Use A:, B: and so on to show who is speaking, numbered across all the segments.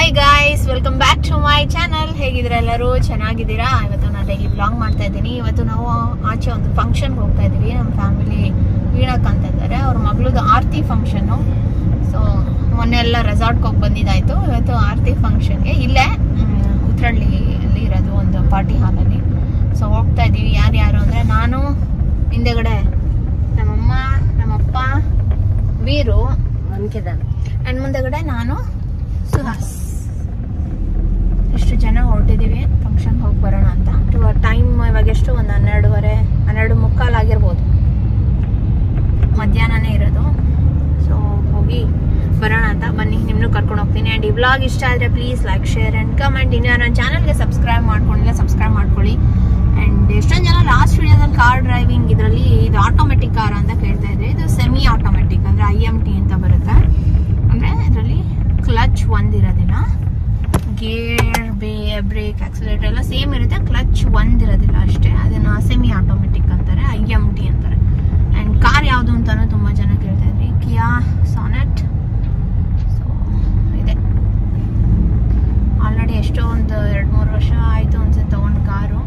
A: Hi guys, welcome back to my channel. ಹೇಗಿದ್ದೀರಾ ಎಲ್ಲರೂ? ಚೆನ್ನಾಗಿದ್ದೀರಾ? ಇವತ್ತು ನಾನು ಡೈಲಿ ಬ್ಲಾಗ್ ಮಾಡ್ತಾ ಇದ್ದೀನಿ. ಇವತ್ತು ನಾವು ಆಚೆ ಒಂದು ಫಂಕ್ಷನ್ಗೆ ಹೋಗ್ತಾ ಇದ್ದೀವಿ. ನಮ್ಮ ಫ್ಯಾಮಿಲಿ ವೀಣಕ್ ಅಂತ ಇದ್ದಾರೆ, ಅವ್ರ ಮಗಳದು ಆರತಿ ಫಂಕ್ಷನ್ನು. ಸೊ ಮೊನ್ನೆ ಎಲ್ಲ ರೆಸಾರ್ಟ್ಗೆ ಹೋಗಿ ಬಂದಿದ್ದಾಯ್ತು. ಇವತ್ತು ಆರತಿ ಫಂಕ್ಷನ್ಗೆ ಇಲ್ಲೇ ಉತ್ರಳ್ಳಿಯಲ್ಲಿ ಇರೋದು ಒಂದು ಪಾರ್ಟಿ ಹಾಲಲ್ಲಿ. ಸೊ ಹೋಗ್ತಾ ಇದ್ದೀವಿ. ಯಾರ್ಯಾರು ಅಂದರೆ ನಾನು, ಹಿಂದೆಗಡೆ ನಮ್ಮಮ್ಮ, ನಮ್ಮಪ್ಪ, ವೀರು, ಆ್ಯಂಡ್ ಮುಂದೆಗಡೆ ನಾನು, ಸುಹಾಸ್. ಎಷ್ಟು ಜನ ಹೊರಟಿದ್ದೀವಿ ಫಂಕ್ಷನ್ಗೆ ಹೋಗಿ ಬರೋಣ ಅಂತ. ಟೈಮ್ ಇವಾಗ ಎಷ್ಟು? ಒಂದು 12:30 ಆಗಿರ್ಬೋದು. ಮಧ್ಯಾಹ್ನನೇ ಇರೋದು. ಸೊ ಹೋಗಿ ಬರೋಣ ಅಂತ. ಬನ್ನಿ, ನಿಮ್ಮನ್ನು ಕರ್ಕೊಂಡು ಹೋಗ್ತೀನಿ. ಆ್ಯಂಡ್ ಈ ವ್ಲಾಗ್ ಇಷ್ಟ ಆದರೆ please like, share and comment. ಇನ್ನು ನನ್ನ ಚಾನಲ್ಗೆ ಸಬ್ಸ್ಕ್ರೈಬ್ ಮಾಡ್ಕೊಂಡಿಲ್ಲ, ಸಬ್ಸ್ಕ್ರೈಬ್ ಮಾಡ್ಕೊಳ್ಳಿ. ಆ್ಯಂಡ್ ಎಷ್ಟೊಂದು ಜನ ಲಾಸ್ಟ್ ವಿಡಿಯೋದಲ್ಲಿ ಕಾರ್ ಡ್ರೈವಿಂಗ್ ಇದರಲ್ಲಿ ಇದು ಆಟೋಮೆಟಿಕ್ ಕಾರ್ ಅಂತ ಕೇಳ್ತಾ ಇದ್ರಿ. ಇದು ಸೆಮಿ ಆಟೋಮೆಟಿಕ್ ಅಂದರೆ IMT ಅಂತ ಬರುತ್ತೆ. ಅಂದರೆ ಇದರಲ್ಲಿ ಕ್ಲಚ್ ಒಂದಿರೋದಿಲ್ಲ, ಗೇರ್, ಬ್ರೇಕ್, ಆಕ್ಸಿಲೇಟರ್ ಎಲ್ಲ ಸೇಮ್ ಇರುತ್ತೆ. ಕ್ಲಚ್ ಒಂದಿರೋದಿಲ್ಲ ಅಷ್ಟೇ. ಅದನ್ನ ಸೆಮಿ ಆಟೋಮೆಟಿಕ್ ಅಂತಾರೆ, IMT ಅಂತಾರೆ. ಆ್ಯಂಡ್ ಕಾರ್ ಯಾವುದು ಅಂತಾನು ತುಂಬ ಜನ ಕೇಳ್ತಾ ಇದ್ರಿ. ಕಿಯಾ ಸಾನೆಟ್. ಸೊ ಇದೆ, ಆಲ್ರೆಡಿ ಎಷ್ಟೋ ಒಂದು 2-3 ವರ್ಷ ಆಯಿತು ಅನ್ಸುತ್ತೆ ತಗೊಂಡು ಕಾರು.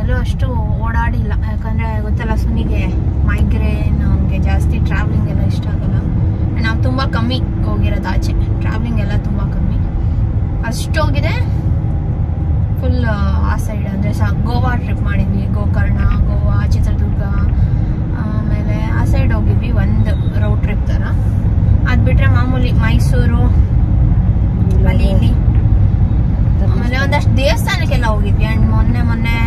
A: ಎಲ್ಲೂ ಅಷ್ಟು ಓಡಾಡಿಲ್ಲ, ಯಾಕಂದರೆ ಗೊತ್ತಲ್ಲ ಸುನಿಗೆ ಮೈಗ್ರೇನ್, ಅವನಿಗೆ ಜಾಸ್ತಿ ಟ್ರಾವೆಲಿಂಗ್ ಎಲ್ಲ ಇಷ್ಟ ಆಗಲ್ಲ. ನಾವು ತುಂಬ ಕಮ್ಮಿ ಹೋಗಿರೋದು ಆಚೆ, ಟ್ರಾವೆಲಿಂಗ್ ಎಲ್ಲ ತುಂಬ ಕಮ್ಮಿ. ಅಷ್ಟು ಹೋಗಿದೆ ಫುಲ್ ಆ ಸೈಡ್ ಅಂದರೆ ಗೋವಾ ಟ್ರಿಪ್ ಮಾಡಿದ್ವಿ. ಗೋಕರ್ಣ, ಗೋವಾ, ಚಿತ್ರದುರ್ಗ, ಆಮೇಲೆ ಆ ಸೈಡ್ ಹೋಗಿದ್ವಿ ಒಂದು ರೋಡ್ ಟ್ರಿಪ್ ಥರ. ಅದು ಬಿಟ್ಟರೆ ಮಾಮೂಲಿ ಮೈಸೂರು, ಅಲ್ಲಿ ಇಲ್ಲಿ, ಆಮೇಲೆ ಒಂದಷ್ಟು ದೇವಸ್ಥಾನಕ್ಕೆಲ್ಲ ಹೋಗಿದ್ವಿ. ಆ್ಯಂಡ್ ಮೊನ್ನೆ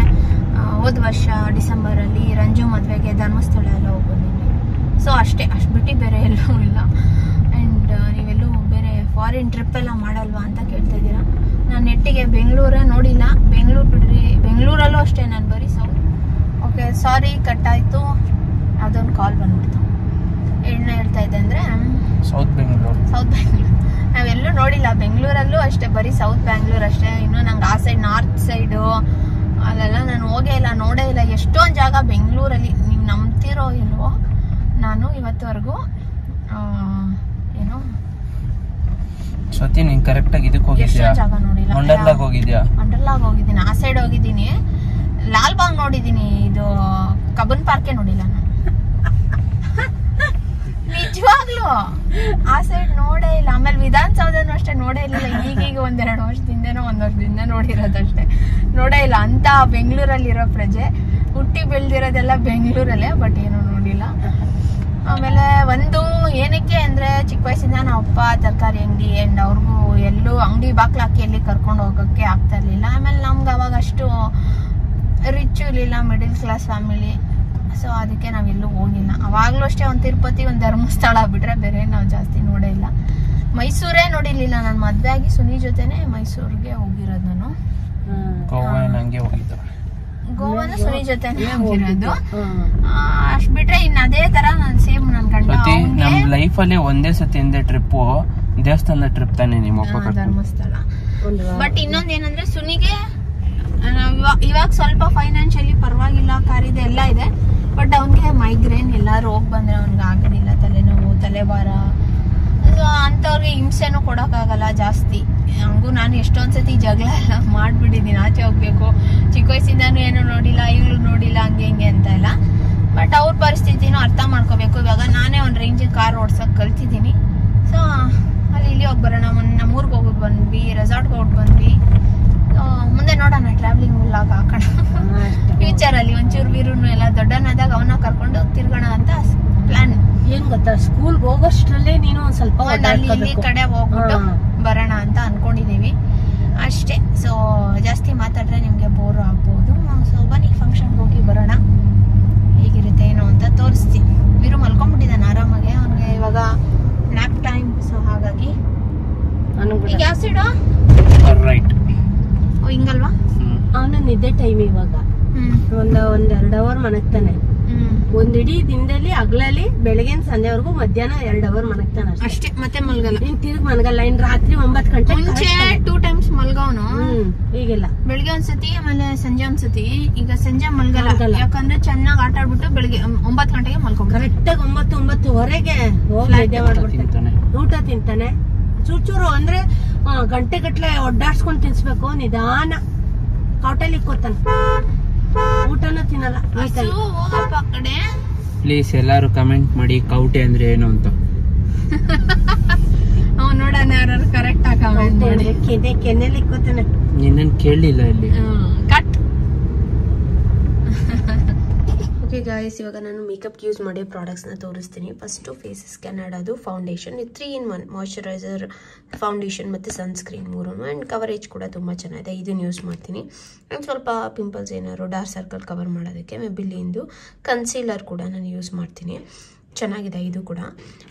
A: ಹೋದ ವರ್ಷ ಡಿಸೆಂಬರಲ್ಲಿ ರಂಜು ಮದುವೆಗೆ ಧರ್ಮಸ್ಥಳ ಎಲ್ಲ ಹೋಗಿ ಬಂದಿದ್ವಿ. ಸೊ ಅಷ್ಟು ಬಿಟ್ಟು ಬೇರೆ ಎಲ್ಲೂ ಇಲ್ಲ. ಆ್ಯಂಡ್ ನೀವೆಲ್ಲೂ ಬೇರೆ ಫಾರಿನ್ ಟ್ರಿಪ್ ಎಲ್ಲ ಮಾಡಲ್ವಾ ಅಂತ ಕೇಳ್ತಾ ಇದ್ದೀರಾ. ನಾನು ನೆಟ್ಟಿಗೆ ಬೆಂಗಳೂರೇ ನೋಡಿಲ್ಲ. ಬೆಂಗಳೂರಲ್ಲೂ ಅಷ್ಟೇ ನಾನು ಬರೀ ಸೌತ್. ಓಕೆ, ಸಾರಿ, ಕಟ್ಟಾಯಿತು. ಅದೊಂದು ಕಾಲ್ ಬಂದ್ಬಿಡ್ತು. ಏನು ಹೇಳ್ತಾ ಇದ್ದೆ ಅಂದರೆ ಸೌತ್ ಬೆಂಗಳೂರು ನಾವೆಲ್ಲೂ ನೋಡಿಲ್ಲ. ಬೆಂಗಳೂರಲ್ಲೂ ಅಷ್ಟೇ, ಬರೀ ಸೌತ್ ಬ್ಯಾಂಗ್ಳೂರ್ ಅಷ್ಟೇ. ಇನ್ನು ನಂಗೆ ಆ ಸೈಡ್ ನಾರ್ತ್ ಸೈಡು ಅಲ್ಲೆಲ್ಲ ನಾನು ಹೋಗೇ ಇಲ್ಲ, ನೋಡೇ ಇಲ್ಲ. ಎಷ್ಟೊಂದು ಜಾಗ ಬೆಂಗಳೂರಲ್ಲಿ, ನೀವು ನಂಬ್ತಿರೋ ಇಲ್ವೋ, ನಾನು ಇವತ್ತವರೆಗೂ ಏನು
B: ನೀನ್ ಕರೆಕ್ಟ್ ಆಗಿ ಇದಕ್ಕೆ ಹೋಗಿದ್ಯಾ?
A: ಜಾಗ ನೋಡಿಲ್ಲ. ವಂಡರ್ಲಾಗ್ ಹೋಗಿದ್ದೀನಿ, ಆ ಸೈಡ್ ಹೋಗಿದ್ದೀನಿ. ಲಾಲ್ ಬಾಗ್ ನೋಡಿದ್ದೀನಿ, ಇದು ಕಬ್ಬನ್ ಪಾರ್ಕೆ ನೋಡಿಲ್ಲ ನಾನು. ನಿಜವಾಗ್ಲು ಆ ಸೈಡ್ ನೋಡೇ ಇಲ್ಲ. ಆಮೇಲೆ ವಿಧಾನಸೌಧನೂ ಅಷ್ಟೇ ನೋಡೇ ಇಲ್ಲ. ಈಗೀಗ 1-2 ವರ್ಷದಿಂದನೋ 1 ವರ್ಷದಿಂದ ನೋಡಿರೋದಷ್ಟೇ, ನೋಡೇ ಇಲ್ಲ. ಅಂತ ಬೆಂಗಳೂರಲ್ಲಿರೋ ಪ್ರಜೆ, ಹುಟ್ಟಿ ಬೆಳೆದಿರೋದೆಲ್ಲ ಬೆಂಗಳೂರಲ್ಲೇ, ಬಟ್ ಏನೂ ನೋಡಿಲ್ಲ. ಆಮೇಲೆ ಒಂದು ಏನಕ್ಕೆ ಅಂದರೆ, ಚಿಕ್ಕ ವಯಸ್ಸಿಂದ ನಮ್ಮ ಅಪ್ಪ ತರಕಾರಿ ಅಂಗಡಿ, ಆ್ಯಂಡ್ ಅವ್ರಿಗೂ ಎಲ್ಲೂ ಅಂಗಡಿ ಬಾಕ್ಲಾಕಿ ಎಲ್ಲಿ ಕರ್ಕೊಂಡು ಹೋಗೋಕ್ಕೆ ಆಗ್ತಾ ಇರಲಿಲ್ಲ. ಆಮೇಲೆ ನಮ್ಗೆ ಅವಾಗ ಅಷ್ಟು ರಿಚ್ ಇರಲಿಲ್ಲ, ಮಿಡಿಲ್ ಕ್ಲಾಸ್ ಫ್ಯಾಮಿಲಿ. ಸೊ ಅದಕ್ಕೆ ನಾವೆಲ್ಲೂ ಹೋಗಿಲ್ಲ. ಅವಾಗಲೂ ಅಷ್ಟೇ ಒಂದು ತಿರುಪತಿ, ಒಂದು ಧರ್ಮಸ್ಥಳ ಬಿಟ್ಟರೆ ಬೇರೆ ನಾವು ಜಾಸ್ತಿ ನೋಡೇ ಇಲ್ಲ. ಮೈಸೂರೇ ನೋಡಿರ್ಲಿಲ್ಲ. ನಾನು ಮದುವೆ ಆಗಿ ಸುನಿ ಜೊತೆನೆ ಮೈಸೂರಿಗೆ ಹೋಗಿರೋದು. ನಾನು ಗೋವಾನ ಸುನಿ ಜೊತೆನೆ ಹೋಗಿರೋದು. ಅಷ್ಟ್ ಬಿಟ್ರೆ ಇನ್ನು ಅದೇ ತರ ನಾನು ಸೇಮ್ ನನ್ ಗಂಡ
B: ನಮ್ ಲೈಫ್ ಅಲ್ಲಿ ಒಂದೇ ಸತಿ ಟ್ರಿಪ್ ದೇವಸ್ಥಾನದ ಟ್ರಿಪ್ ತಾನೆ ನಿಮ್ಮ
A: ಧರ್ಮಸ್ಥಳ. ಬಟ್ ಇನ್ನೊಂದ್ ಏನಂದ್ರೆ ಸುನಿಗೆ ಇವಾಗ ಸ್ವಲ್ಪ ಫೈನಾನ್ಷಿಯಲಿ ಪರವಾಗಿಲ್ಲ, ಕಾರಿದೆ ಎಲ್ಲ ಇದೆ. ಬಟ್ ಅವನ್ಗೆ ಮೈಗ್ರೇನ್, ಎಲ್ಲಾರು ಹೋಗಿ ಬಂದ್ರೆ ಅವ್ನಿಗೆ ಆಗೋದಿಲ್ಲ, ತಲೆನೋವು, ತಲೆಭಾರ. ಸೊ ಅಂಥವ್ರಿಗೆ ಹಿಂಸೆನೂ ಕೊಡೋಕ್ಕಾಗಲ್ಲ ಜಾಸ್ತಿ. ಹಂಗೂ ನಾನು ಎಷ್ಟೊಂದ್ಸತಿ ಜಗಳ ಎಲ್ಲ ಮಾಡ್ಬಿಟ್ಟಿದ್ದೀನಿ, ಆಚೆ ಹೋಗ್ಬೇಕು, ಚಿಕ್ಕ ವಯಸ್ಸಿಂದಾನು ಏನೂ ನೋಡಿಲ್ಲ, ಈಗಲೂ ನೋಡಿಲ್ಲ, ಹಂಗೆ ಹಿಂಗೆ ಅಂತ ಎಲ್ಲ. ಬಟ್ ಅವ್ರ ಪರಿಸ್ಥಿತಿನೂ ಅರ್ಥ ಮಾಡ್ಕೋಬೇಕು. ಇವಾಗ ನಾನೇ ಒಂದು ರೇಂಜಿಗೆ ಕಾರ್ ಓಡ್ಸೋಕೆ ಕಲ್ತಿದ್ದೀನಿ. ಸೊ ಅಲ್ಲಿ ಇಲ್ಲಿ ಹೋಗಿ ಬರೋಣ. ನಮ್ಮೂರ್ಗೆ ಹೋಗಿ ಬಂದ್ವಿ, ರೆಸಾರ್ಟ್ಗೆ ಹೋಗಿ ಬಂದ್ವಿ. ಮುಂದೆ ನೋಡೋಣ, ಟ್ರಾವೆಲಿಂಗ್ ವ್ಲಾಗ್ ಹಾಕೋಣ ಫ್ಯೂಚರಲ್ಲಿ. ಒಂಚೂರು ವೀರುನು ಎಲ್ಲ ದೊಡ್ಡನಾದಾಗ ಅವನ್ನ ಕರ್ಕೊಂಡು ತಿರ್ಗೋಣ ಅಂತ ಪ್ಲಾನ್.
C: ಏನ್ ಗೊತ್ತಾ, ಸ್ಕೂಲ್ಗೆ ಹೋಗೋಷ್ಟ್ರಲ್ಲೇ ನೀನು ಒಂದ್ ಸ್ವಲ್ಪ
A: ಅಲ್ಲಿ ಇಲ್ಲಿ ಕಡೆ ಹೋಗ್ಬಿಟ್ಟು ಬರೋಣ ಅಂತ ಅನ್ಕೊಂಡಿದೀವಿ ಅಷ್ಟೇ. ಸೊ ಜಾಸ್ತಿ ಮಾತಾಡ್ರೆ ನಿಮ್ಗೆ ಬೋರ್ ಆಗ್ಬೋದು. ಸೊ ಬನ್ನಿ, ಫಂಕ್ಷನ್ಗೆ ಹೋಗಿ ಬರೋಣ. ಹೇಗಿರುತ್ತೆ ಏನೋ ಅಂತ ತೋರಿಸ್ತೀನಿ. ವೀರು ಮಲ್ಕೊಂಡ್ಬಿಟ್ಟಿದ್ದಾನೆ ಆರಾಮಾಗೆ, ಅವ್ನಿಗೆ ಇವಾಗ ನ್ಯಾಪ್ ಟೈಮ್. ಸೊ ಹಾಗಾಗಿ ಈಗ ಯಾವ ಸೈಡು
B: ರೈಟ್
A: ಹಿಂಗಲ್ವಾ?
C: ಅವನು ನಿದ್ದೆ ಟೈಮ್ ಇವಾಗ. ಒಂದ್ 2 ಅವರ್ ಮನಗ್ತಾನೆ. ಒಂದ್ ಇಡೀ ದಿನದಲ್ಲಿ ಹಗಲಲ್ಲಿ ಬೆಳಗಿನ ಸಂಜೆವರೆಗೂ, ಮಧ್ಯಾಹ್ನ 2 ಅವರ್ ಮನಗ್ತಾನೆ
A: ಅಷ್ಟೇ. ಮತ್ತೆ ಮಲ್ಗಲ್ಲ,
C: ಇನ್ ತಿರ್ಗ್ ಮಲ್ಗಲ್ಲ. ಇನ್ ರಾತ್ರಿ 9 ಗಂಟೆ
A: ಮುಂಚೆ 2 ಟೈಮ್ಸ್ ಮಲ್ಗವನು.
C: ಈಗಿಲ್ಲ,
A: ಬೆಳಿಗ್ಗೆ ಒಂದ್ಸತಿ, ಆಮೇಲೆ ಸಂಜೆ ಒಂದ್ಸತಿ. ಈಗ ಸಂಜೆ ಮಲ್ಗಲ್ಲ, ಯಾಕಂದ್ರೆ ಚೆನ್ನಾಗಿ ಆಟ ಆಡ್ಬಿಟ್ಟು ಬೆಳಿಗ್ಗೆ 9 ಗಂಟೆಗೆ ಮಲ್ಕೊಂಡ್
C: ಕರೆಕ್ಟ್ ಆಗಿ 9-9:30 ಹೋಗಿ ನಿದ್ದೆ ಮಾಡ್ಬಿಡ್ತಾನೆ. ಊಟ ತಿಂತಾನೆ. ಚೂಚೂರು ಅಂದ್ರೆ ಗಂಟೆ ಗಟ್ಲೆ ಒಡ್ಡಾಡ್ಸ್ಕೊಂಡ್ ತಿನ್ಸ್ಬೇಕು. ನಿಧಾನ ಕಾಟಲ್ಲಿ ಇಕ್ಕೋತಾನೆ, ಊಟನೂ ತಿನ್ನಲ್ಲ.
A: ಹೋಗಪ್ಪ ಆ ಕಡೆ.
B: ಪ್ಲೀಸ್ ಎಲ್ಲಾರು ಕಮೆಂಟ್ ಮಾಡಿ ಕೌಟೆ ಅಂದ್ರೆ ಏನು ಅಂತ.
A: ನೋಡೋಣ ಯಾರು ಕರೆಕ್ಟ್ ಆಗಿ ಕಮೆಂಟ್ ಮಾಡಿ.
C: ಕೆನ್ನೆಲಿ ಇಕ್ಕೋತಾನೆ.
B: ನಿನ್ನ ಕೇಳಲಿಲ್ಲ ಇಲ್ಲಿ.
A: ಕಟ್.
C: ಓಕೆ ಗಾಯ್ಸ್, ಇವಾಗ ನಾನು ಮೇಕಪ್ಗೆ ಯೂಸ್ ಮಾಡಿ ಪ್ರಾಡಕ್ಟ್ಸ್ನ ತೋರಿಸ್ತೀನಿ. ಫಸ್ಟು ಫೇಸಸ್ ಕೆನಡಾದು ಫೌಂಡೇಶನ್, ಇದು 3-in-1 ಮಾಯ್ಶ್ಚರೈಸರ್, ಫೌಂಡೇಶನ್ ಮತ್ತು ಸನ್ಸ್ಕ್ರೀನ್ 3. ಆ್ಯಂಡ್ ಕವರೇಜ್ ಕೂಡ ತುಂಬ ಚೆನ್ನಾಗಿದೆ. ಇದನ್ನು ಯೂಸ್ ಮಾಡ್ತೀನಿ. ಆ್ಯಂಡ್ ಸ್ವಲ್ಪ ಪಿಂಪಲ್ಸ್ ಏನಾದ್ರು ಡಾರ್ಕ್ ಸರ್ಕಲ್ ಕವರ್ ಮಾಡೋದಕ್ಕೆ ಮೆಬಿಲಿಂದು ಕನ್ಸೀಲರ್ ಕೂಡ ನಾನು ಯೂಸ್ ಮಾಡ್ತೀನಿ. ಚೆನ್ನಾಗಿದೆ ಇದು ಕೂಡ.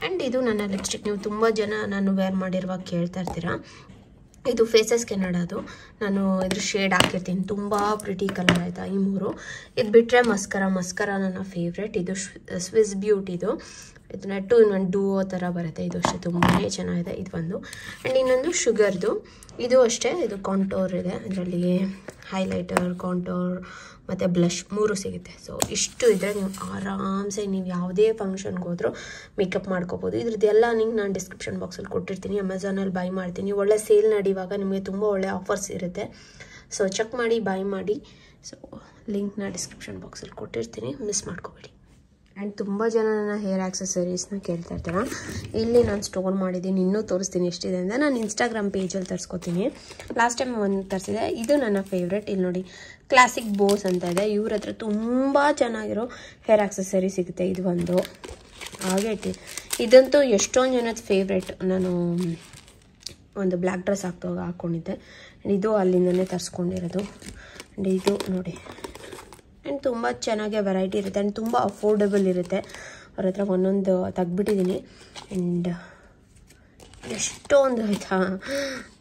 C: ಆ್ಯಂಡ್ ಇದು ನನ್ನ ಲಿಪ್ಸ್ಟಿಕ್. ನೀವು ತುಂಬ ಜನ ನಾನು ವೇರ್ ಮಾಡಿರುವಾಗ ಕೇಳ್ತಾ ಇರ್ತೀರಾ. ಇದು ಫೇಸಸ್ ಕೆನಡಾದು. ನಾನು ಇದ್ರ ಶೇಡ್ ಹಾಕಿರ್ತೀನಿ, ತುಂಬ ಪ್ರಿಟಿ ಕಲರ್ ಆಯಿತಾ ಈ 3. ಇದು ಬಿಟ್ಟರೆ ಮಸ್ಕರ ನನ್ನ ಫೇವ್ರೆಟ್. ಇದು ಸ್ವಿಸ್ ಬ್ಯೂಟಿದು. ಇದನ್ನ 2-in-1 ಡೂವೋ ಥರ ಬರುತ್ತೆ. ಇದು ಅಷ್ಟೇ ತುಂಬಾ ಚೆನ್ನಾಗಿದೆ ಇದು ಒಂದು. ಆ್ಯಂಡ್ ಇನ್ನೊಂದು ಶುಗರ್ದು. ಇದು ಅಷ್ಟೇ, ಇದು ಕಾಂಟೋರ್ ಇದೆ. ಇದರಲ್ಲಿ ಹೈಲೈಟರ್, ಕಾಂಟೋರ್ ಮತ್ತು ಬ್ಲಷ್ 3 ಸಿಗುತ್ತೆ. ಸೊ ಇಷ್ಟು ಇದ್ದರೆ ನೀವು ಆರಾಮ್ಸೆ ನೀವು ಯಾವುದೇ ಫಂಕ್ಷನ್ಗೆ ಹೋದರೂ ಮೇಕಪ್ ಮಾಡ್ಕೋಬೋದು. ಇದ್ರದ್ದೆಲ್ಲ ಲಿಂಕ್ ನಾನು ಡಿಸ್ಕ್ರಿಪ್ಷನ್ ಬಾಕ್ಸಲ್ಲಿ ಕೊಟ್ಟಿರ್ತೀನಿ. ಅಮೆಝಾನಲ್ಲಿ ಬೈ ಮಾಡ್ತೀನಿ. ಒಳ್ಳೆ ಸೇಲ್ ನಡೆಯುವಾಗ ನಿಮಗೆ ತುಂಬ ಒಳ್ಳೆ ಆಫರ್ಸ್ ಇರುತ್ತೆ. ಸೊ ಚೆಕ್ ಮಾಡಿ, ಬೈ ಮಾಡಿ. ಸೊ ಲಿಂಕ್ನ ಡಿಸ್ಕ್ರಿಪ್ಷನ್ ಬಾಕ್ಸಲ್ಲಿ ಕೊಟ್ಟಿರ್ತೀನಿ, ಮಿಸ್ ಮಾಡ್ಕೋಬೇಡಿ. ಆ್ಯಂಡ್ ತುಂಬ ಜನ ನನ್ನ ಹೇರ್ ಆಕ್ಸೆಸರೀಸ್ನ ಕೇಳ್ತಾ ಇರ್ತಾರೆ. ಇಲ್ಲಿ ನಾನು ಸ್ಟೋರ್ ಮಾಡಿದ್ದೀನಿ, ಇನ್ನೂ ತೋರಿಸ್ತೀನಿ ಎಷ್ಟಿದೆ ಅಂತ. ನಾನು ಇನ್ಸ್ಟಾಗ್ರಾಮ್ ಪೇಜಲ್ಲಿ ತರಿಸ್ಕೊತೀನಿ. ಲಾಸ್ಟ್ ಟೈಮ್ ಒಂದು ತರಿಸಿದೆ. ಇದು ನನ್ನ ಫೇವ್ರೆಟ್. ಇಲ್ಲಿ ನೋಡಿ, ಕ್ಲಾಸಿಕ್ ಬೋಸ್ ಅಂತ ಇದೆ. ಇವ್ರ ಹತ್ರ ತುಂಬ ಚೆನ್ನಾಗಿರೋ ಹೇರ್ ಆಕ್ಸೆಸರಿ ಸಿಗುತ್ತೆ. ಇದು ಒಂದು ಹಾಗೆ ಇದಂತೂ ಎಷ್ಟೊಂದು ಜನದ ಫೇವ್ರೆಟ್. ನಾನು ಒಂದು ಬ್ಲ್ಯಾಕ್ ಡ್ರೆಸ್ ಹಾಕ್ಕೊಂಡಿದ್ದೆ. ಇದು ಅಲ್ಲಿಂದನೇ ತರಿಸ್ಕೊಂಡಿರೋದು. ಆ್ಯಂಡ್ ಇದು ನೋಡಿ, ಆ್ಯಂಡ್ ತುಂಬ ಚೆನ್ನಾಗಿ ವೆರೈಟಿ ಇರುತ್ತೆ. ಆ್ಯಂಡ್ ತುಂಬ ಅಫೋರ್ಡೆಬಲ್ ಇರುತ್ತೆ. ಅವ್ರ ಹತ್ರ ಒಂದೊಂದು ತೆಗ್ಬಿಟ್ಟಿದ್ದೀನಿ. ಆ್ಯಂಡ್ ಎಷ್ಟೊಂದು ಆಯಿತಾ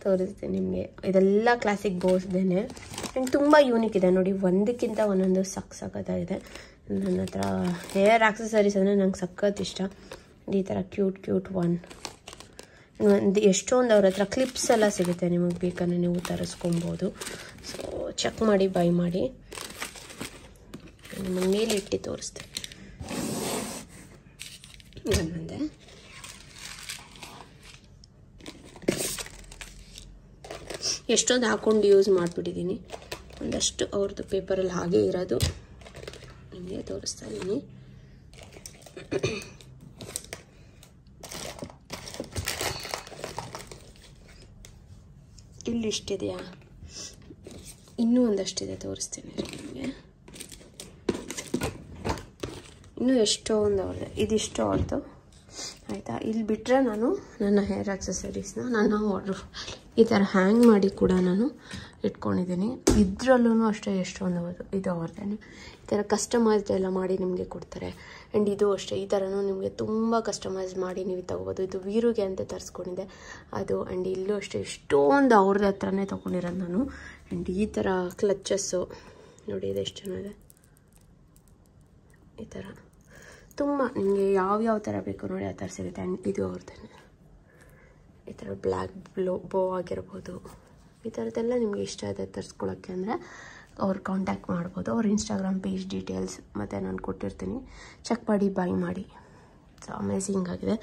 C: ತೋರಿಸ್ತೀನಿ ನಿಮಗೆ. ಇದೆಲ್ಲ ಕ್ಲಾಸಿಕ್ ಬೋಸ್ದೇನೆ. ಆ್ಯಂಡ್ ತುಂಬ ಯೂನಿಕ್ ಇದೆ ನೋಡಿ, ಒಂದಕ್ಕಿಂತ ಒಂದೊಂದು ಸಖತ್ತಾಗಿದೆ. ನನ್ನ ಹತ್ರ ಹೇರ್ ಆಕ್ಸೆಸರೀಸ್ ಅಂದರೆ ನಂಗೆ ಸಖತ್ ಇಷ್ಟ. ಈ ಥರ ಕ್ಯೂಟ್ ಒಂದು ಎಷ್ಟೊಂದು ಅವ್ರ ಹತ್ರ ಕ್ಲಿಪ್ಸ್ ಎಲ್ಲ ಸಿಗುತ್ತೆ. ನಿಮಗೆ ಬೇಕಂದರೆ ನೀವು ತರಿಸ್ಕೊಬೋದು. ಸೊ ಚೆಕ್ ಮಾಡಿ, ಬೈ ಮಾಡಿ. ನಿಮಗೆ ಮೇಲೆ ಇಟ್ಟು ತೋರಿಸ್ತೆ. ಮುಂದೆ ಎಷ್ಟೊಂದು ಹಾಕ್ಕೊಂಡು ಯೂಸ್ ಮಾಡಿಬಿಟ್ಟಿದ್ದೀನಿ. ಒಂದಷ್ಟು ಅವ್ರದ್ದು ಪೇಪರಲ್ಲಿ ಹಾಗೆ ಇರೋದು ನಿಮಗೆ ತೋರಿಸ್ತಾ ಇದ್ದೀನಿ. ಇಲ್ಲಿ ಇಷ್ಟಿದೆಯಾ, ಇನ್ನೂ ಒಂದಷ್ಟಿದೆ, ತೋರಿಸ್ತೀನಿ ನಿಮಗೆ. ಇನ್ನೂ ಎಷ್ಟೊಂದು ಅವ್ರದ್ದು, ಇದಿಷ್ಟು ಅವ್ರದ್ದು ಆಯಿತಾ. ಇಲ್ಲಿ ಬಿಟ್ಟರೆ ನಾನು ನನ್ನ ಹೇರ್ ಆಕ್ಸೆಸರೀಸ್ನ ನಾನು ಈ ಥರ ಹ್ಯಾಂಗ್ ಮಾಡಿ ಕೂಡ ನಾನು ಇಟ್ಕೊಂಡಿದ್ದೀನಿ. ಇದರಲ್ಲೂ ಅಷ್ಟೇ ಎಷ್ಟೊಂದು ಇದು ಅವ್ರದ್ದೇನೆ. ಈ ಥರ ಕಸ್ಟಮೈಸ್ಡ್ ಎಲ್ಲ ಮಾಡಿ ನಿಮಗೆ ಕೊಡ್ತಾರೆ. ಆ್ಯಂಡ್ ಇದು ಅಷ್ಟೇ, ಈ ಥರನೂ ನಿಮಗೆ ತುಂಬ ಕಸ್ಟಮೈಸ್ ಮಾಡಿ ನೀವು ತೊಗೋಬೋದು. ಇದು ವೀರುಗೆ ಅಂತ ತರಿಸ್ಕೊಂಡಿದ್ದೆ ಅದು. ಆ್ಯಂಡ್ ಇಲ್ಲೂ ಅಷ್ಟೇ ಇಷ್ಟೊಂದು ಅವ್ರದ್ದು ಹತ್ರನೇ ತೊಗೊಂಡಿರೋದು ನಾನು. ಆ್ಯಂಡ್ ಈ ಥರ ಕ್ಲಚ್ಚಸ್ಸು ನೋಡಿ, ಇದು ಎಷ್ಟು ಚೆನ್ನಾಗಿದೆ. ಈ ಥರ ತುಂಬ ನಿಮಗೆ ಯಾವ್ಯಾವ ಥರ ಬೇಕು ನೋಡಿ ಆ ಥರ ಸಿಗುತ್ತೆ. ಆ್ಯಂಡ್ ಇದು ಅವ್ರದ್ದೇನೆ. ಈ ಥರ ಬ್ಲ್ಯಾಕ್ ಬೋ ಆಗಿರ್ಬೋದು. ಈ ಥರದ್ದೆಲ್ಲ ನಿಮಗೆ ಇಷ್ಟ ಇದೆ ತರಿಸ್ಕೊಳ್ಳೋಕ್ಕೆ ಅಂದರೆ ಅವ್ರು ಕಾಂಟ್ಯಾಕ್ಟ್ ಮಾಡ್ಬೋದು. ಅವ್ರ ಇನ್ಸ್ಟಾಗ್ರಾಮ್ ಪೇಜ್ ಡೀಟೇಲ್ಸ್ ಮತ್ತು ನಾನು ಕೊಟ್ಟಿರ್ತೀನಿ, ಚೆಕ್ ಮಾಡಿ, ಬೈ ಮಾಡಿ. ಸೊ ಅಮೇಝಿಂಗ್ ಆಗಿದೆ.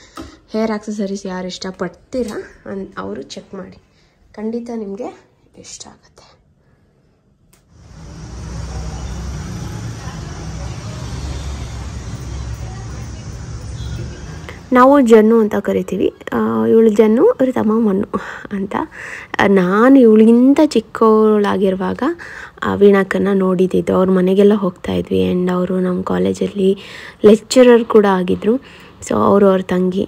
C: ಹೇರ್ ಆಕ್ಸೆಸರೀಸ್ ಯಾರು ಇಷ್ಟಪಡ್ತೀರಾ ಅವರು ಚೆಕ್ ಮಾಡಿ, ಖಂಡಿತ ನಿಮಗೆ ಇಷ್ಟ ಆಗುತ್ತೆ. ನಾವು ಜನ್ನು ಅಂತ ಕರಿತೀವಿ. ಇವಳು ಜನ್ನು, ಇವ್ರ ತಮ್ಮ ಮಣ್ಣು ಅಂತ. ನಾನು ಇವಳಿಗಿಂತ ಚಿಕ್ಕವಳಾಗಿರುವಾಗ ವೀಣಾಕ್ಕನ್ನು ನೋಡಿದ್ದಿದ್ದು. ಅವ್ರ ಮನೆಗೆಲ್ಲ ಹೋಗ್ತಾಯಿದ್ವಿ. ಆ್ಯಂಡ್ ಅವರು ನಮ್ಮ ಕಾಲೇಜಲ್ಲಿ ಲೆಕ್ಚರರ್ ಕೂಡ ಆಗಿದ್ದರು. ಸೊ ಅವ್ರ ತಂಗಿ.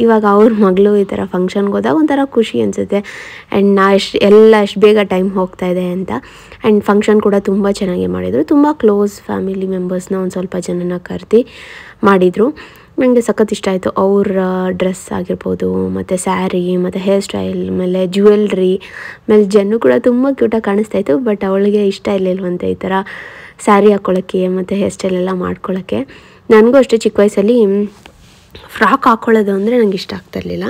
C: ಇವಾಗ ಅವ್ರ ಮಗಳು ಈ ಥರ ಫಂಕ್ಷನ್ಗೆ ಹೋದಾಗ ಒಂಥರ ಖುಷಿ ಅನಿಸುತ್ತೆ. ಆ್ಯಂಡ್ ನಾ ಎಷ್ಟು ಬೇಗ ಟೈಮ್ ಹೋಗ್ತಾಯಿದೆ ಅಂತ. ಆ್ಯಂಡ್ ಫಂಕ್ಷನ್ ಕೂಡ ತುಂಬ ಚೆನ್ನಾಗಿ ಮಾಡಿದರು. ತುಂಬ ಕ್ಲೋಸ್ ಫ್ಯಾಮಿಲಿ ಮೆಂಬರ್ಸ್ನ ಒಂದು ಸ್ವಲ್ಪ ಜನನ ಕರೆದು ಮಾಡಿದರು. ನನಗೆ ಸಖತ್ ಇಷ್ಟ ಆಯಿತು. ಅವ್ರ ಡ್ರೆಸ್ ಆಗಿರ್ಬೋದು, ಮತ್ತು ಸ್ಯಾರಿ, ಮತ್ತು ಹೇರ್ ಸ್ಟೈಲ್, ಆಮೇಲೆ ಜ್ಯುವೆಲ್ರಿ, ಆಮೇಲೆ ಜನ್ನು ಕೂಡ ತುಂಬ ಕ್ಯೂಟಾಗಿ ಕಾಣಿಸ್ತಾಯಿತ್ತು. ಬಟ್ ಅವಳಿಗೆ ಇಷ್ಟ ಇರಲಿಲ್ವಂತೆ ಈ ಥರ ಸ್ಯಾರಿ ಹಾಕ್ಕೊಳ್ಳೋಕ್ಕೆ ಮತ್ತು ಹೇರ್ ಸ್ಟೈಲ್ ಎಲ್ಲ ಮಾಡ್ಕೊಳ್ಳೋಕ್ಕೆ. ನನಗೂ ಅಷ್ಟೇ ಚಿಕ್ಕ ವಯಸ್ಸಲ್ಲಿ ಫ್ರಾಕ್ ಹಾಕ್ಕೊಳ್ಳೋದು ಅಂದರೆ ನನಗೆ ಇಷ್ಟ ಆಗ್ತಿರ್ಲಿಲ್ಲ.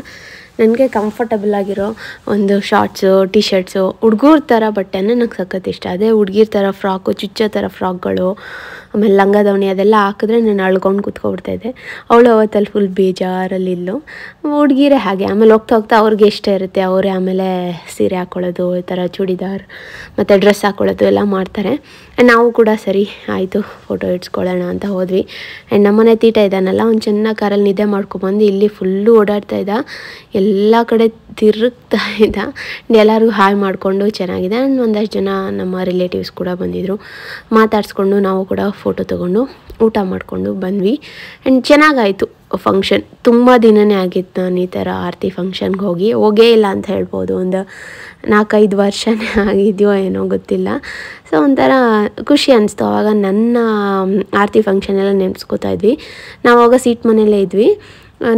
C: ನನಗೆ ಕಂಫರ್ಟಬಲ್ ಆಗಿರೋ ಒಂದು ಶಾರ್ಟ್ಸು ಟಿ ಶರ್ಟ್ಸು ಹುಡುಗರ ಥರ ಬಟ್ಟೆನೇ ನಂಗೆ ಸಖತ್ ಇಷ್ಟ. ಅದೇ ಹುಡುಗಿರ ಥರ ಫ್ರಾಕು, ಚುಚ್ಚೋ ಥರ ಫ್ರಾಕ್ಗಳು, ಆಮೇಲೆ ಲಂಗ ದಾವಣಿ ಅದೆಲ್ಲ ಹಾಕಿದ್ರೆ ನಾನು ಅಳ್ಕೊಂಡು ಕೂತ್ಕೊಬಿಡ್ತಾಯಿದ್ದೆ. ಅವಳು ಅವತ್ತಲ್ಲಿ ಫುಲ್ ಬೇಜಾರಲ್ಲಿದ್ಲು. ಹುಡುಗಿರೇ ಹಾಗೆ, ಆಮೇಲೆ ಹೋಗ್ತಾ ಹೋಗ್ತಾ ಅವ್ರಿಗೆ ಇಷ್ಟ ಇರುತ್ತೆ, ಅವರೇ ಆಮೇಲೆ ಸೀರೆ ಹಾಕ್ಕೊಳ್ಳೋದು, ಈ ಥರ ಚೂಡಿದಾರ್ ಮತ್ತು ಡ್ರೆಸ್ ಹಾಕ್ಕೊಳ್ಳೋದು ಎಲ್ಲ ಮಾಡ್ತಾರೆ. ನಾವು ಕೂಡ ಸರಿ ಆಯಿತು ಫೋಟೋ ಇಡ್ಸ್ಕೊಳ್ಳೋಣ ಅಂತ ಹೋದ್ವಿ. ಆ್ಯಂಡ್ ನಮ್ಮನೆ ತೀಟ ಇದ್ದಾನಲ್ಲ, ಅವ್ನು ಚೆನ್ನಾಗಿ ಕಾರಲ್ಲಿ ನಿದ್ದೆ ಮಾಡ್ಕೊಬಂದು ಇಲ್ಲಿ ಫುಲ್ಲು ಓಡಾಡ್ತಾ ಇದ್ದ, ಎಲ್ಲ ಕಡೆ ತಿರುಗ್ತಾ ಇದ್ದ. ಎಲ್ಲರಿಗೂ ಹಾಯ್ ಮಾಡಿಕೊಂಡು ಚೆನ್ನಾಗಿದೆ. ಆ್ಯಂಡ್ ಒಂದಷ್ಟು ಜನ ನಮ್ಮ ರಿಲೇಟಿವ್ಸ್ ಕೂಡ ಬಂದಿದ್ದರು. ಮಾತಾಡಿಸ್ಕೊಂಡು ನಾವು ಕೂಡ ಫೋಟೋ ತೊಗೊಂಡು ಊಟ ಮಾಡಿಕೊಂಡು ಬಂದ್ವಿ. ಆ್ಯಂಡ್ ಚೆನ್ನಾಗಾಯಿತು ಫಂಕ್ಷನ್. ತುಂಬ ದಿನವೇ ಆಗಿತ್ತು ನಾನು ಈ ಥರ ಆರತಿ ಫಂಕ್ಷನ್ಗೆ ಹೋಗೇ ಇಲ್ಲ ಅಂತ ಹೇಳ್ಬೋದು. ಒಂದು 4-5 ವರ್ಷನೇ ಆಗಿದೆಯೋ ಏನೋ ಗೊತ್ತಿಲ್ಲ. ಸೊ ಒಂಥರ ಖುಷಿ ಅನಿಸ್ತು. ಆವಾಗ ನನ್ನ ಆರತಿ ಫಂಕ್ಷನ್ ಎಲ್ಲ ನೆನೆಸ್ಕೋತಾ ಇದ್ವಿ. ನಾವು ಆವಾಗ ಸೀಟ್ ಮನೆಯಲ್ಲೇ ಇದ್ವಿ.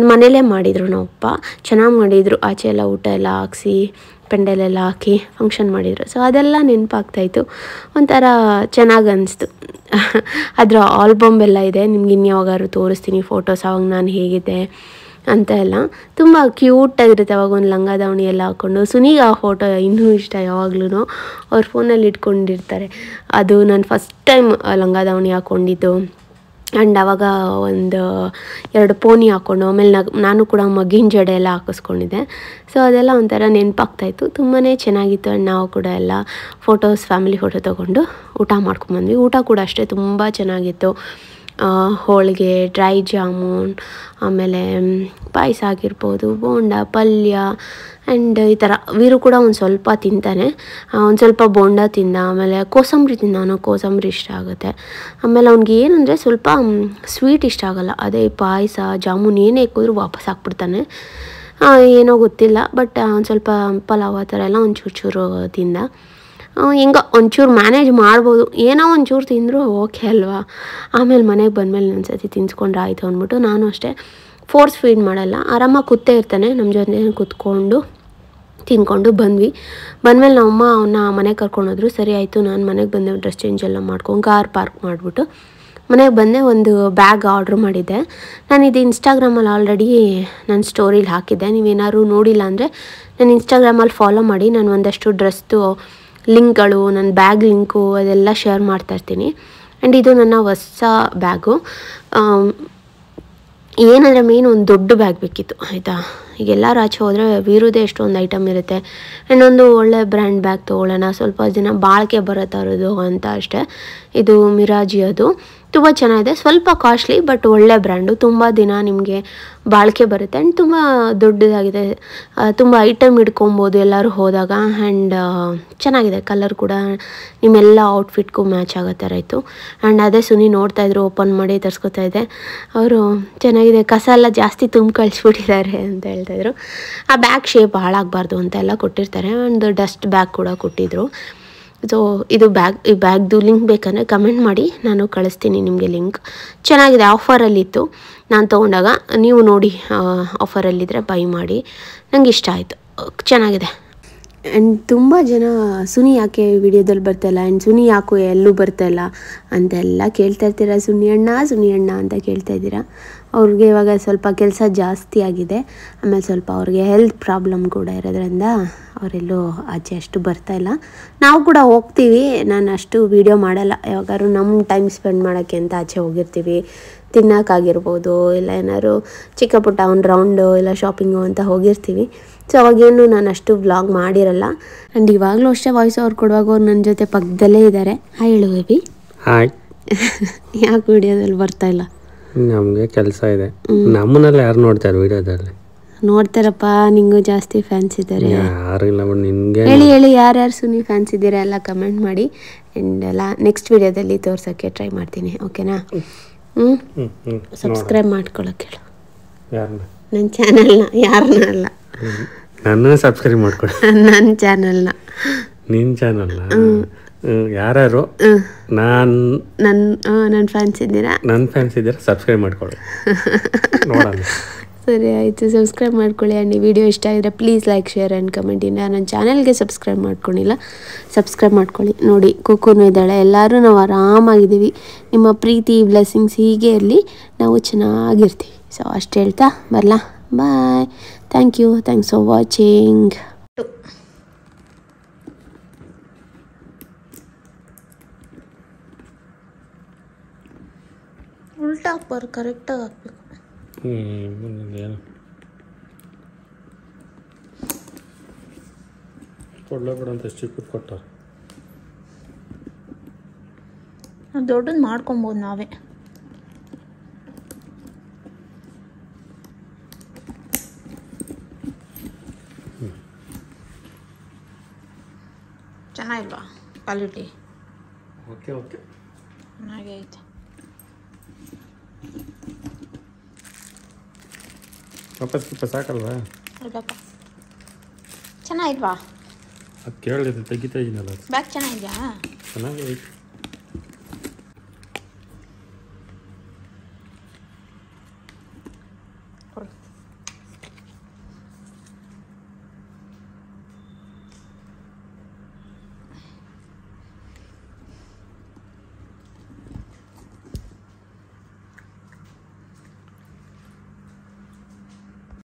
C: ಮನೇಲೇ ಮಾಡಿದರು ನಮ್ಮಪ್ಪ, ಚೆನ್ನಾಗಿ ಮಾಡಿದರು. ಆಚೆ ಎಲ್ಲ ಊಟ ಎಲ್ಲ ಹಾಕ್ಸಿ ಪೆಂಡಲೆಲ್ಲ ಹಾಕಿ ಫಂಕ್ಷನ್ ಮಾಡಿದರು. ಸೊ ಅದೆಲ್ಲ ನೆನಪಾಗ್ತಾಯಿತ್ತು, ಒಂಥರ ಚೆನ್ನಾಗಿ ಅನಿಸ್ತು. ಅದರ ಆಲ್ಬಮ್ ಎಲ್ಲ ಇದೆ, ನಿಮ್ಗೆ ಇನ್ಯಾವಾಗಾದ್ರು ತೋರಿಸ್ತೀನಿ ಫೋಟೋಸ್ ಅವಾಗ ನಾನು ಹೇಗಿದೆ ಅಂತ ಎಲ್ಲ. ತುಂಬ ಕ್ಯೂಟಾಗಿರುತ್ತೆ. ಅವಾಗ ಒಂದು ಲಂಗ ದಾವಣಿ ಎಲ್ಲ ಹಾಕ್ಕೊಂಡು. ಸುನಿಗೆ ಆ ಫೋಟೋ ಇನ್ನೂ ಇಷ್ಟ, ಯಾವಾಗ್ಲೂ ಅವ್ರ ಫೋನಲ್ಲಿ ಇಟ್ಕೊಂಡಿರ್ತಾರೆ. ಅದು ನಾನು ಫಸ್ಟ್ ಟೈಮ್ ಲಂಗ ದಾವಣಿ ಹಾಕ್ಕೊಂಡಿದ್ದು. ಆ್ಯಂಡ್ ಆವಾಗ ಒಂದು 2 ಪೋನಿ ಹಾಕ್ಕೊಂಡು, ಆಮೇಲೆ ನಾನು ಕೂಡ ಮಗ್ಗಿನ ಜಡೆ ಎಲ್ಲ ಹಾಕಿಸ್ಕೊಂಡಿದ್ದೆ. ಸೊ ಅದೆಲ್ಲ ಒಂಥರ ನೆನಪಾಗ್ತಾಯಿತ್ತು, ತುಂಬಾ ಚೆನ್ನಾಗಿತ್ತು. ಆ್ಯಂಡ್ ನಾವು ಕೂಡ ಎಲ್ಲ ಫ್ಯಾಮಿಲಿ ಫೋಟೋ ತೊಗೊಂಡು ಊಟ ಮಾಡ್ಕೊಂಬಂದ್ವಿ. ಊಟ ಕೂಡ ಅಷ್ಟೇ ತುಂಬ ಚೆನ್ನಾಗಿತ್ತು. ಹೋಳಿಗೆ, ಡ್ರೈ ಜಾಮೂನ್, ಆಮೇಲೆ ಪಾಯಸ ಆಗಿರ್ಬೋದು, ಬೋಂಡ, ಪಲ್ಯ. ಆ್ಯಂಡ್ ಈ ಥರ ವೀರು ಕೂಡ ಒಂದು ಸ್ವಲ್ಪ ತಿಂತಾನೆ. ಒಂದು ಸ್ವಲ್ಪ ಬೋಂಡ ತಿಂದ, ಆಮೇಲೆ ಕೋಸಂಬರಿ ತಿಂದ. ಅವನು ಕೋಸಂಬರಿ ಇಷ್ಟ ಆಗುತ್ತೆ. ಆಮೇಲೆ ಅವ್ನಿಗೆ ಏನಂದರೆ ಸ್ವಲ್ಪ ಸ್ವೀಟ್ ಇಷ್ಟ ಆಗೋಲ್ಲ. ಅದೇ ಪಾಯಸ, ಜಾಮೂನ್ ಏನೇ ಇಕ್ಕಿದ್ರು ವಾಪಸ್ ಹಾಕ್ಬಿಡ್ತಾನೆ. ಏನೋ ಗೊತ್ತಿಲ್ಲ, ಬಟ್ ಒಂದು ಸ್ವಲ್ಪ ಪಲಾವ್ ಆ ಥರ ಎಲ್ಲ ಒಂದು ಚೂರು ತಿಂದ. ಹೆಂಗೋ ಒಂಚೂರು ಮ್ಯಾನೇಜ್ ಮಾಡ್ಬೋದು, ಏನೋ ಒಂಚೂರು ತಿಂದರೂ ಓಕೆ ಅಲ್ವಾ. ಆಮೇಲೆ ಮನೆಗೆ ಬಂದಮೇಲೆ ಒಂದ್ಸತಿ ತಿನ್ಸ್ಕೊಂಡ್ರೆ ಆಯಿತು ಅಂದ್ಬಿಟ್ಟು ನಾನು ಅಷ್ಟೇ ಫೋರ್ಸ್ ಫೀಡ್ ಮಾಡಲ್ಲ, ಆರಾಮಾಗಿ ಕೂತೇ ಇರ್ತಾನೆ. ನಮ್ಮ ಜೊತೆ ಕೂತ್ಕೊಂಡು ತಿನ್ಕೊಂಡು ಬಂದಮೇಲೆ ನಮ್ಮಮ್ಮ ಅವನ್ನ ಮನೆಗೆ ಕರ್ಕೊಂಡೋದ್ರು. ಸರಿ ಆಯಿತು, ನಾನು ಮನೆಗೆ ಬಂದೆ, ಡ್ರೆಸ್ ಚೇಂಜ್ ಎಲ್ಲ ಮಾಡ್ಕೊಂಡು ಕಾರ್ ಪಾರ್ಕ್ ಮಾಡಿಬಿಟ್ಟು ಮನೆಗೆ ಬಂದೆ. ಒಂದು ಬ್ಯಾಗ್ ಆರ್ಡ್ರ್ ಮಾಡಿದ್ದೆ ನಾನು. ಇದು ಇನ್ಸ್ಟಾಗ್ರಾಮಲ್ಲಿ ಆಲ್ರೆಡಿ ನಾನು ಸ್ಟೋರಿಲಿ ಹಾಕಿದ್ದೆ. ನೀವೇನಾದ್ರು ನೋಡಿಲ್ಲ ಅಂದರೆ ನಾನು ಇನ್ಸ್ಟಾಗ್ರಾಮಲ್ಲಿ ಫಾಲೋ ಮಾಡಿ. ನಾನು ಒಂದಷ್ಟು ಡ್ರೆಸ್ದು ಲಿಂಕ್ಗಳು, ನನ್ನ ಬ್ಯಾಗ್ ಲಿಂಕು ಅದೆಲ್ಲ ಶೇರ್ ಮಾಡ್ತಾಯಿರ್ತೀನಿ. ಆ್ಯಂಡ್ ಇದು ನನ್ನ ಹೊಸ ಬ್ಯಾಗು. ಏನಂದರೆ ಮೇನ್ ಒಂದು ದೊಡ್ಡ ಬ್ಯಾಗ್ ಬೇಕಿತ್ತು ಆಯಿತಾ. ಈಗ ಎಲ್ಲರೂ ಆಚೆ ಹೋದರೆ ವೀರುದೇ ಎಷ್ಟೊಂದು ಐಟಮ್ ಇರುತ್ತೆ. ಇನ್ನೊಂದು ಒಳ್ಳೆ ಬ್ರ್ಯಾಂಡ್ ಬ್ಯಾಗ್ ತೊಗೊಳ್ಳೋಣ, ಸ್ವಲ್ಪ ದಿನ ಬಾಳಿಕೆ ಬರೋ ಥರದ್ದು ಅಂತ ಅಷ್ಟೇ. ಇದು ಮಿರಾಜಿಯೋದು, ತುಂಬ ಚೆನ್ನಾಗಿದೆ. ಸ್ವಲ್ಪ ಕಾಸ್ಟ್ಲಿ ಬಟ್ ಒಳ್ಳೆ ಬ್ರ್ಯಾಂಡು, ತುಂಬ ದಿನ ನಿಮಗೆ ಬಾಳಿಕೆ ಬರುತ್ತೆ. ಆ್ಯಂಡ್ ತುಂಬ ದೊಡ್ಡದಾಗಿದೆ, ತುಂಬ ಐಟಮ್ ಇಟ್ಕೊಬೋದು ಎಲ್ಲರೂ ಹೋದಾಗ. ಆ್ಯಂಡ್ ಚೆನ್ನಾಗಿದೆ, ಕಲರ್ ಕೂಡ ನಿಮ್ಮೆಲ್ಲ ಔಟ್ಫಿಟ್ಗೂ ಮ್ಯಾಚ್ ಆಗೋ ಥರ ಇತ್ತು. ಆ್ಯಂಡ್ ಅದೇ ಸುನಿ ನೋಡ್ತಾಯಿದ್ರು, ಓಪನ್ ಮಾಡಿ ತರಿಸ್ಕೊತಾ ಇದ್ದೆ. ಅವರು ಚೆನ್ನಾಗಿದೆ, ಕಸ ಎಲ್ಲ ಜಾಸ್ತಿ ತುಂಬ ಕಳಿಸ್ಬಿಟ್ಟಿದ್ದಾರೆ ಅಂತ ಹೇಳ್ತಾಯಿದ್ರು. ಆ ಬ್ಯಾಗ್ ಶೇಪ್ ಹಾಳಾಗಬಾರ್ದು ಅಂತ ಎಲ್ಲ ಕೊಟ್ಟಿರ್ತಾರೆ. ಒಂದು ಡಸ್ಟ್ ಬ್ಯಾಗ್ ಕೂಡ ಕೊಟ್ಟಿದ್ದರು. ಸೊ ಇದು ಈ ಬ್ಯಾಗ್ದು ಲಿಂಕ್ ಬೇಕಂದರೆ ಕಮೆಂಟ್ ಮಾಡಿ, ನಾನು ಕಳಿಸ್ತೀನಿ ನಿಮಗೆ ಲಿಂಕ್. ಚೆನ್ನಾಗಿದೆ, ಆಫರಲ್ಲಿತ್ತು ನಾನು ತೊಗೊಂಡಾಗ. ನೀವು ನೋಡಿ ಆಫರಲ್ಲಿದ್ದರೆ ಬೈ ಮಾಡಿ, ನನಗೆ ಇಷ್ಟ ಆಯಿತು, ಚೆನ್ನಾಗಿದೆ. ಆ್ಯಂಡ್ ತುಂಬ ಜನ ಸುನಿ ಯಾಕೆ ವಿಡಿಯೋದಲ್ಲಿ ಬರ್ತಾಯಿಲ್ಲ, ಆ್ಯಂಡ್ ಸುನಿ ಯಾಕೋ ಎಲ್ಲೂ ಬರ್ತಾಯಿಲ್ಲ ಅಂತೆಲ್ಲ ಕೇಳ್ತಾ ಇರ್ತೀರ. ಸುನಿ ಅಣ್ಣ ಅಂತ ಕೇಳ್ತಾ ಇದ್ದೀರಾ. ಅವ್ರಿಗೆ ಇವಾಗ ಸ್ವಲ್ಪ ಕೆಲಸ ಜಾಸ್ತಿ ಆಗಿದೆ, ಆಮೇಲೆ ಸ್ವಲ್ಪ ಅವ್ರಿಗೆ ಹೆಲ್ತ್ ಪ್ರಾಬ್ಲಮ್ ಕೂಡ ಇರೋದ್ರಿಂದ ಅವರೆಲ್ಲೂ ಆಚೆ ಅಷ್ಟು ಬರ್ತಾಯಿಲ್ಲ. ನಾವು ಕೂಡ ಹೋಗ್ತೀವಿ, ನಾನು ಅಷ್ಟು ವೀಡಿಯೋ ಮಾಡಲ್ಲ. ಯಾವಾಗಾದ್ರು ನಮ್ಮ ಟೈಮ್ ಸ್ಪೆಂಡ್ ಮಾಡೋಕ್ಕೆ ಅಂತ ಆಚೆ ಹೋಗಿರ್ತೀವಿ, ತಿನ್ನೋಕ್ಕಾಗಿರ್ಬೋದು, ಇಲ್ಲ ಏನಾದ್ರು ಚಿಕ್ಕ ಪುಟ್ಟ ಒಂದು ರೌಂಡು ಇಲ್ಲ ಶಾಪಿಂಗು ಅಂತ ಹೋಗಿರ್ತೀವಿ. ಸೊ ಅವಾಗೇನು ನಾನು ಅಷ್ಟು ವ್ಲಾಗ್ ಮಾಡಿರಲ್ಲ. ಆ್ಯಂಡ್ ಇವಾಗಲೂ ಅಷ್ಟೇ ವಾಯ್ಸ್ ಅವ್ರು ಕೊಡುವಾಗ ಅವ್ರು ನನ್ನ ಜೊತೆ ಪಕ್ಕದಲ್ಲೇ ಇದ್ದಾರೆ. ಹಾಯ್ ಹೇಳು ಬೇಬಿ.
B: ಹಾಯ್.
C: ಯಾಕೆ ವಿಡಿಯೋದಲ್ಲಿ ಬರ್ತಾಯಿಲ್ಲ?
B: ನಮಗೆ ಕೆಲಸ ಇದೆ. ನಮ್ಮನ್ನೆಲ್ಲ ಯಾರು ನೋಡ್ತಾರೆ ವಿಡಿಯೋದಲ್ಲಿ?
C: ನೋಡ್ತಾರಪ್ಪ, ನಿಂಗೂ ಜಾಸ್ತಿ ಫ್ಯಾನ್ಸ್ ಇದ್ದಾರೆ.
B: ಯಾರು ಇಲ್ಲ, ನಿಮಗೆ
C: ಹೇಳಿ ಯಾರ್ಯಾರು ಸುನಿ ಫ್ಯಾನ್ಸ್ ಇದ್ದೀರಾ ಎಲ್ಲ ಕಮೆಂಟ್ ಮಾಡಿ. ಆ್ಯಂಡ್ ಎಲ್ಲ ನೆಕ್ಸ್ಟ್ ವಿಡಿಯೋದಲ್ಲಿ ತೋರ್ಸೋಕ್ಕೆ ಟ್ರೈ ಮಾಡ್ತೀನಿ, ಓಕೆನಾ? ಸಬ್ಸ್ಕ್ರೈಬ್ ಮಾಡ್ಕೊಳ್ಳೋಕೆ ಹೇಳು ನನ್ನ ಚಾನಲ್ನ. ಯಾರನ್ನ ಅಲ್ಲ,
B: ನನ್ನ ಸಬ್ಸ್ಕ್ರೈಬ್ ಮಾಡ್ಕೊಳ್ಳಿ.
C: ನನ್ನ ಚಾನಲ್ನ.
B: ನಿನ್ನ ಚಾನಲ್ನ ಯಾರು
C: ನನ್ನ ಫ್ಯಾನ್ಸ್ ಇದ್ದೀರಾ?
B: ನನ್ನ ಫ್ಯಾನ್ಸ್ ಇದ್ದೀರಾ? ಸಬ್ಸ್ಕ್ರೈಬ್ ಮಾಡ್ಕೊಳ್ಳಿ, ನೋಡೋಣ.
C: ಸರಿ ಆಯಿತು, ಸಬ್ಸ್ಕ್ರೈಬ್ ಮಾಡ್ಕೊಳ್ಳಿ. ಆ್ಯಂಡ್ ಈ ವಿಡಿಯೋ ಇಷ್ಟ ಆಗಿದ್ರೆ please like, share and comment. ಇನ್ನು ನನ್ನ ಚಾನಲ್ಗೆ ಸಬ್ಸ್ಕ್ರೈಬ್ ಮಾಡ್ಕೊಂಡಿಲ್ಲ, ಸಬ್ಸ್ಕ್ರೈಬ್ ಮಾಡ್ಕೊಳ್ಳಿ. ನೋಡಿ ಕುಕ್ಕೂನು ಇದ್ದಾಳೆ, ಎಲ್ಲರೂ ನಾವು ಆರಾಮಾಗಿದ್ದೀವಿ. ನಿಮ್ಮ ಪ್ರೀತಿ ಬ್ಲೆಸ್ಸಿಂಗ್ಸ್ ಹೀಗೆ ಇರಲಿ, ನಾವು ಚೆನ್ನಾಗಿರ್ತೀವಿ. ಸೊ ಅಷ್ಟು ಹೇಳ್ತಾ ಬರಲಾ? ಬಾಯ್. Thanks for watching. ಉಲ್ಟಾ ಹಾಕ್ಬಾರ್ದು, ಕರೆಕ್ಟಾಗಿ ಹಾಕ್ಬೇಕು.
D: ಏನು ಕೊಡ್ಲೇಬೇಡ ಅಂತ ಎಷ್ಟು ಚಿಕ್ಕದು ಕೊಟ್ಟ.
A: ದೊಡ್ಡದು ಮಾಡ್ಕೊಬೋದು ನಾವೇ. ಚೆನ್ನಾಗಿಲ್ವಾ ಕ್ವಾಲಿಟಿ?
D: ಓಕೆ
A: ಚೆನ್ನಾಗೇ ಐತೆ.
D: ವಾಪಸ್ ಸಾಕಲ್ವಾ?
A: ಇಲ್ಲಪ್ಪ, ಚೆನ್ನಾಗಿಲ್ವಾ?
D: ಅದು ಕೇಳಿದೆ ತೆಗಿತಾ ಇದ್ದೀನಲ್ಲ.
A: ಬ್ಯಾಗ್ ಚೆನ್ನಾಗಿದೆಯಾ?
D: ಚೆನ್ನಾಗೇ ಐತೆ.